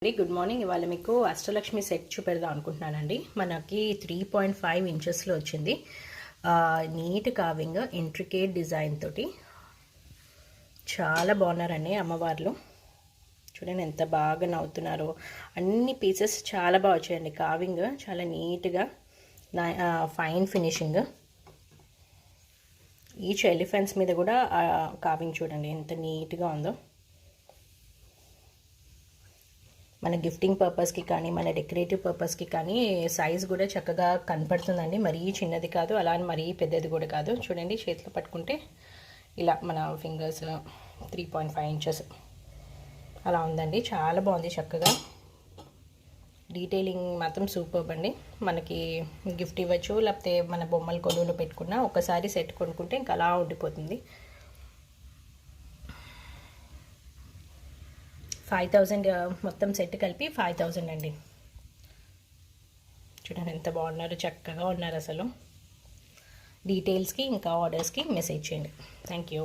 Good morning. ఇవాళ మీకు Ashtalakshmi set చూపెడదాం అనుకుంటున్నానండి. మనకి 3.5 ఇంచెస్లో వచ్చింది. నీట్ కావింగ్, ఇంట్రికేట్ డిజైన్ తోటి చాలా బాగున్నారండి అమ్మవార్లు. చూడండి ఎంత బాగా నవ్వుతున్నారో. అన్ని పీసెస్ చాలా బాగా వచ్చాయండి. కావింగ్ చాలా నీట్గా, ఫైన్ ఫినిషింగ్. ఈచ్ ఎలిఫెంట్స్ మీద కూడా కావింగ్ చూడండి ఎంత నీట్గా ఉందో. మన గిఫ్టింగ్ పర్పస్కి కానీ మన డెకరేటివ్ పర్పస్కి కానీ సైజ్ కూడా చక్కగా కనపడుతుందండి. మరీ చిన్నది కాదు, అలా అని మరీ పెద్దది కూడా కాదు. చూడండి చేతిలో పట్టుకుంటే ఇలా మన ఫింగర్స్ 3.5 ఇంచెస్ అలా ఉందండి. చాలా బాగుంది. చక్కగా డీటెయిలింగ్ మాత్రం సూపర్బ్ అండి. మనకి గిఫ్ట్ ఇవ్వచ్చు, లేకపోతే మన బొమ్మల కొలువులో పెట్టుకున్నా ఒకసారి సెట్ కొనుక్కుంటే ఇంకా అలా ఉండిపోతుంది. 5,000 మొత్తం సెట్ కలిపి 5,000 అండి. చూడండి ఎంత బాగున్నారు, చక్కగా ఉన్నారు అసలు. డీటెయిల్స్కి ఇంకా ఆర్డర్స్కి మెసేజ్ చేయండి. Thank you.